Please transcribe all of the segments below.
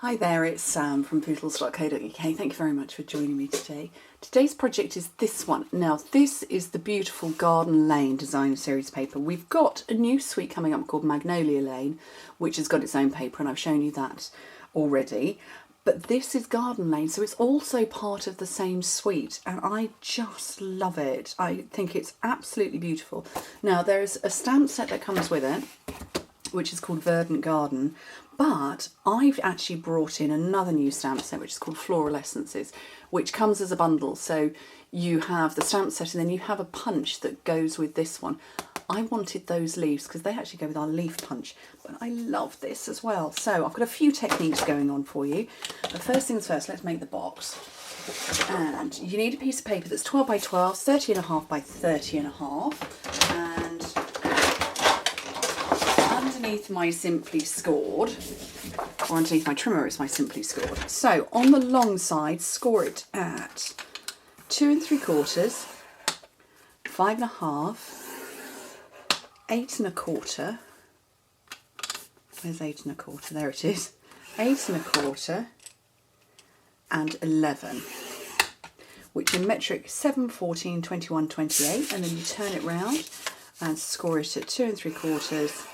Hi there, it's Sam from poodles.co.uk. Thank you very much for joining me today. Today's project is this one. Now, this is the beautiful Garden Lane design series paper. We've got a new suite coming up called Magnolia Lane, which has got its own paper, and I've shown you that already. But this is Garden Lane, so it's also part of the same suite, and I just love it. I think it's absolutely beautiful. Now, there's a stamp set that comes with it, which is called Verdant Garden, but I've actually brought in another new stamp set which is called Floral Essences, which comes as a bundle. So you have the stamp set and then you have a punch that goes with this one. I wanted those leaves because they actually go with our leaf punch, but I love this as well. So I've got a few techniques going on for you. But first things first, let's make the box. And you need a piece of paper that's 12 by 12, 30.5 by 30.5, and underneath my Simply Scored, or underneath my trimmer is my Simply Scored. So on the long side, score it at 2 3/4, 5.5, 8 1/4. Where's 8 1/4? There it is. 8 1/4 and 11, which in metric 7, 14, 21, 28, and then you turn it round and score it at 2 3/4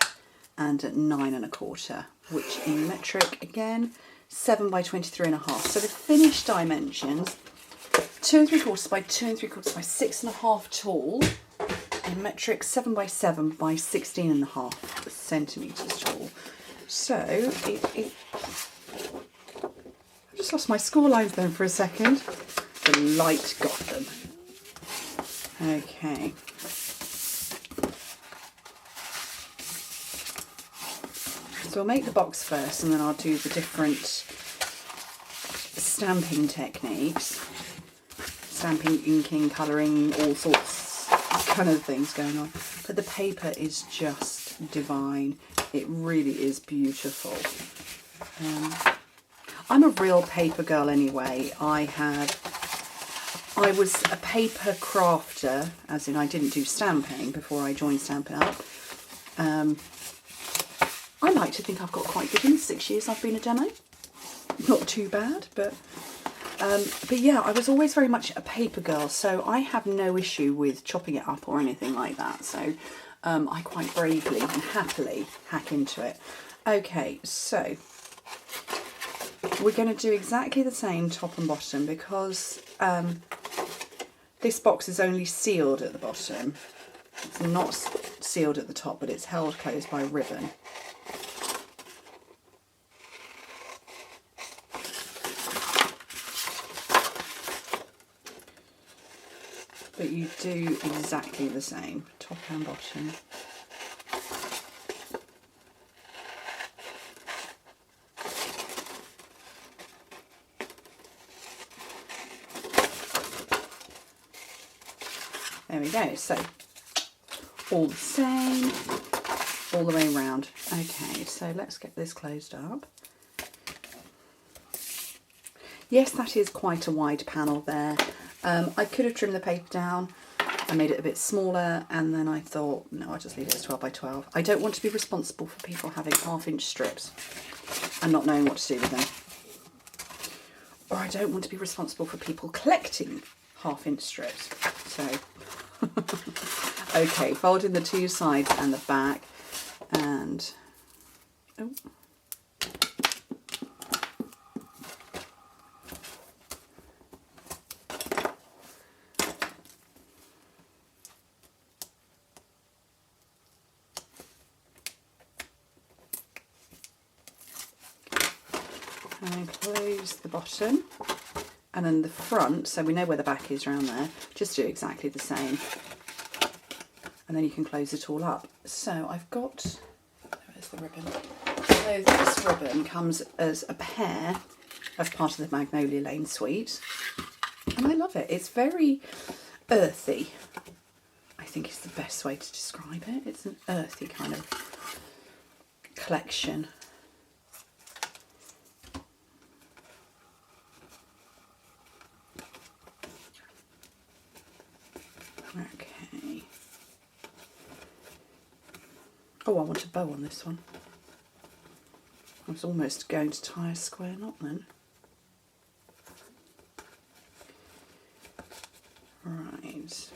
and at 9 1/4, which in metric again 7 by 23.5. So the finished dimensions 2 3/4 by 2 3/4 by 6.5 tall, in metric 7 by 7 by 16.5 centimetres tall. So I just lost my score lines then for a second. The light got them. Okay. So I'll make the box first and then I'll do the different stamping techniques. Stamping, inking, colouring, all sorts kind of things going on. But the paper is just divine. It really is beautiful. I'm a real paper girl anyway. I was a paper crafter, as in I didn't do stamping before I joined Stampin' Up. I like to think I've got quite good in the 6 years I've been a demo. Not too bad, but yeah, I was always very much a paper girl, so I have no issue with chopping it up or anything like that. So I quite bravely and happily hack into it. Okay, so we're going to do exactly the same top and bottom because this box is only sealed at the bottom. It's not sealed at the top, but it's held closed by ribbon. But you do exactly the same, top and bottom. There we go, so all the same, all the way around. Okay, so let's get this closed up. Yes, that is quite a wide panel there. I could have trimmed the paper down. I made it a bit smaller and then I thought, no, I'll just leave it as 12 by 12. I don't want to be responsible for people having 1/2 inch strips and not knowing what to do with them. Or I don't want to be responsible for people collecting 1/2 inch strips. So, okay, fold in the two sides and the back and, oh. And close the bottom, and then the front, so we know where the back is around there, just do exactly the same, and then you can close it all up. So I've got, where's the ribbon? So this ribbon comes as a pair as part of the Magnolia Lane suite, and I love it. It's very earthy, I think is the best way to describe it. It's an earthy kind of collection. Okay. Oh, I want a bow on this one. I was almost going to tie a square knot then. Right.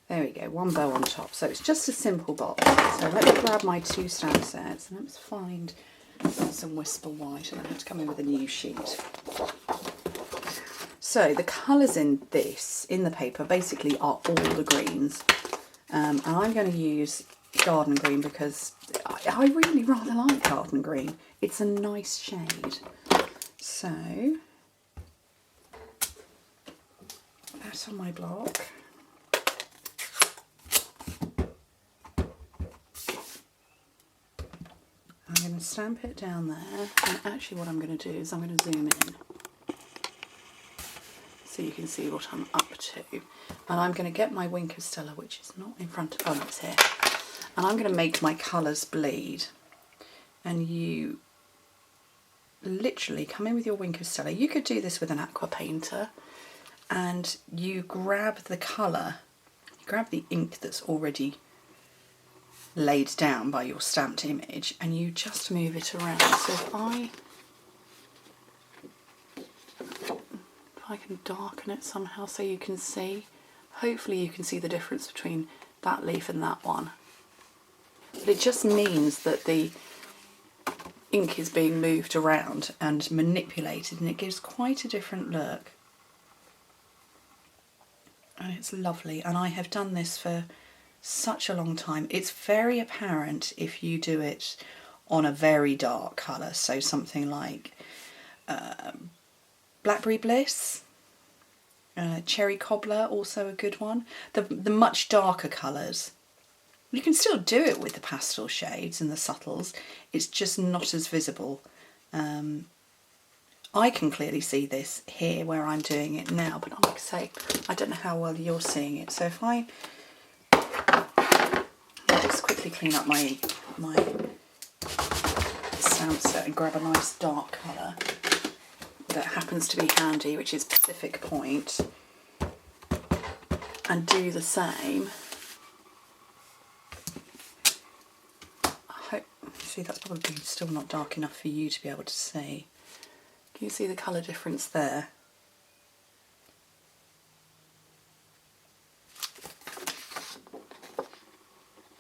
There we go, one bow on top. So it's just a simple box. So let me grab my 2 stamp sets and let's find some Whisper White, and I have to come in with a new sheet. So the colours in the paper, basically are all the greens. And I'm going to use Garden Green because I really rather like Garden Green. It's a nice shade. So that's on my block. I'm going to stamp it down there, and actually what I'm going to do is I'm going to zoom in so you can see what I'm up to. And I'm going to get my wink of Stella, which is not in front of, oh, it's here. And I'm going to make my colours bleed. And you literally come in with your wink of Stella. You could do this with an aqua painter, and you grab the colour, you grab the ink that's already laid down by your stamped image, and you just move it around. So if I can darken it somehow so you can see, hopefully you can see the difference between that leaf and that one. But it just means that the ink is being moved around and manipulated, and it gives quite a different look. And it's lovely, and I have done this for such a long time. It's very apparent if you do it on a very dark colour, so something like Blackberry Bliss, Cherry Cobbler, also a good one. The much darker colours. You can still do it with the pastel shades and the subtles, it's just not as visible. I can clearly see this here where I'm doing it now, but like I say, I don't know how well you're seeing it. So if I'll just quickly clean up my stamp set and grab a nice dark colour that happens to be handy, which is Pacific Point, and do the same. See, that's probably still not dark enough for you to be able to see. Can you see the colour difference there?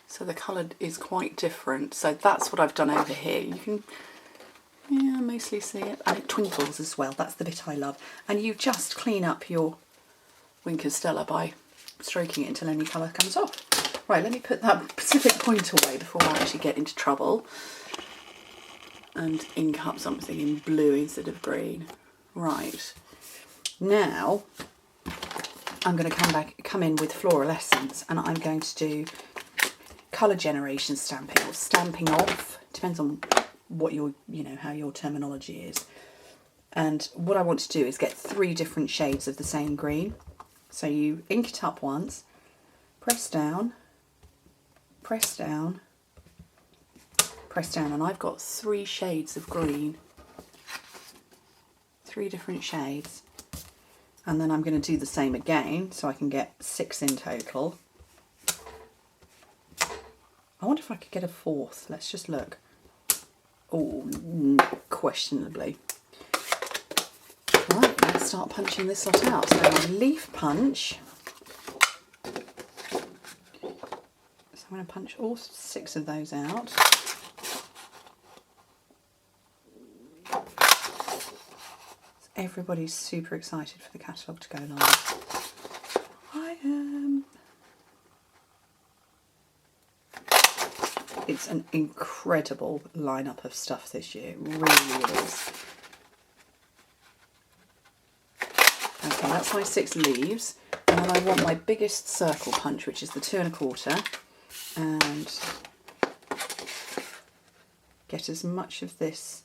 So the colour is quite different. So that's what I've done over here. You can, yeah, mostly see it. And it twinkles as well. That's the bit I love. And you just clean up your wink of Stella by stroking it until any colour comes off. Right, let me put that Pacific Point away before I actually get into trouble and ink up something in blue instead of green. Right, now I'm going to come in with Floral Essence, and I'm going to do colour generation stamping, or stamping off, depends on what your, how your terminology is. And what I want to do is get 3 different shades of the same green. So you ink it up once, press down, press down, press down, and I've got 3 shades of green, 3 different shades, and then I'm going to do the same again so I can get 6 in total. I wonder if I could get a 4th. Let's just look. Oh, questionably. Right, let's start punching this lot out. So my leaf punch. I'm going to punch all 6 of those out. Everybody's super excited for the catalogue to go live. I am. It's an incredible lineup of stuff this year. It really is. Okay, that's my 6 leaves. And then I want my biggest circle punch, which is the 2 1/4. And get as much of this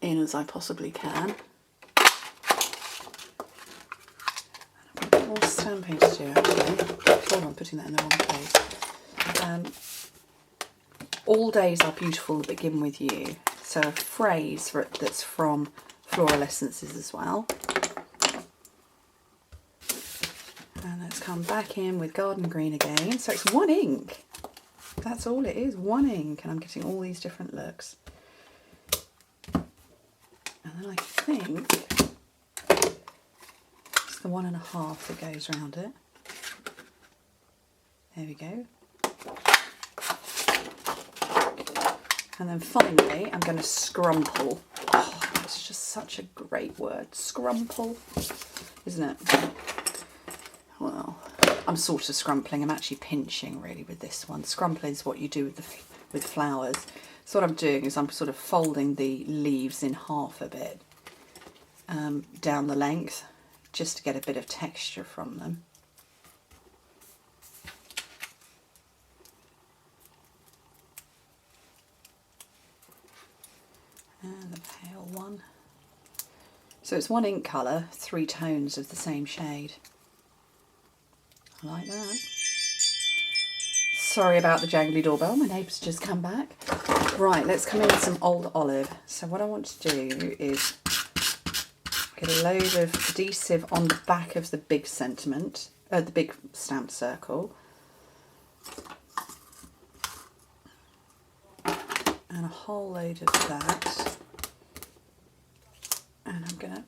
in as I possibly can. And I've got more stamping to do actually. Hold on, putting that in the wrong place. All days are beautiful that begin with you. So a phrase that's from Floral Essences as well. And let's come back in with Garden Green again. So it's 1 ink. That's all it is, one ink, and I'm getting all these different looks. And then I think it's the 1.5 that goes around it. There we go. And then finally, I'm going to scrumple. Oh, it's just such a great word, scrumple, isn't it? Well, I'm sort of scrumpling. I'm actually pinching really with this one. Scrumpling is what you do with flowers. So what I'm doing is I'm sort of folding the leaves in half a bit down the length, just to get a bit of texture from them. And the pale one. So it's one ink colour, 3 tones of the same shade. I like that. Sorry about the jangly doorbell, my neighbour's just come back. Right, let's come in with some Old Olive. So what I want to do is get a load of adhesive on the back of the big sentiment, the big stamp circle. And a whole load of that. And I'm going to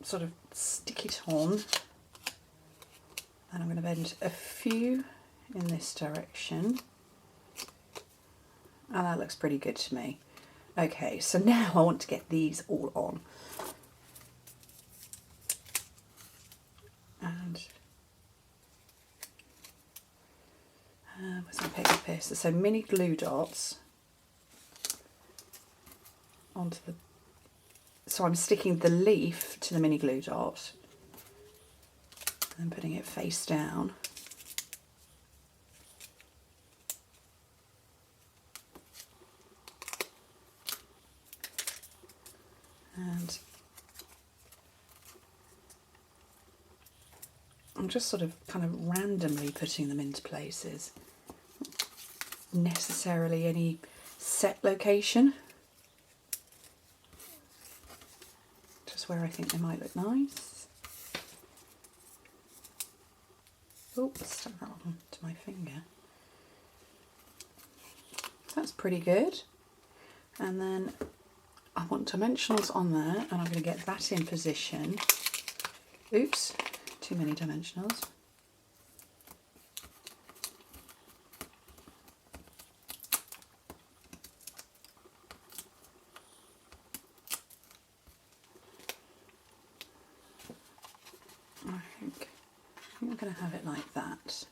sort of stick it on. And I'm going to bend a few in this direction. And that looks pretty good to me. Okay, so now I want to get these all on. And where's my paper piercer? So mini glue dots onto the, so I'm sticking the leaf to the mini glue dot and putting it face down. And I'm just sort of kind of randomly putting them into places. Not necessarily any set location. Just where I think they might look nice. Oh, stuck that onto my finger. That's pretty good. And then I want dimensionals on there, and I'm going to get that in position. Oops, too many dimensionals. I think I'm going to have it like that.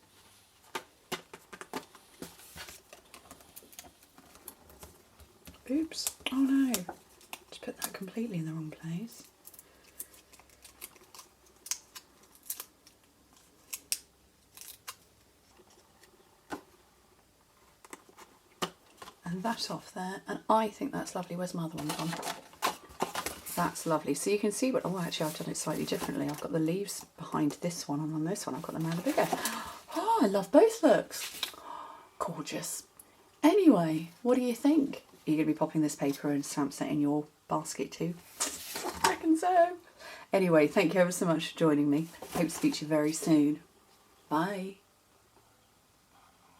Oops, oh no, just put that completely in the wrong place. And that off there, and I think that's lovely. Where's my other one gone? That's lovely. So you can see what, oh actually I've done it slightly differently. I've got the leaves behind this one, and on this one I've got them around bigger. Oh, I love both looks. Gorgeous. Anyway, what do you think? Are you going to be popping this paper and stamp set in your basket too? I reckon so. Anyway, thank you ever so much for joining me. Hope to speak to you very soon. Bye.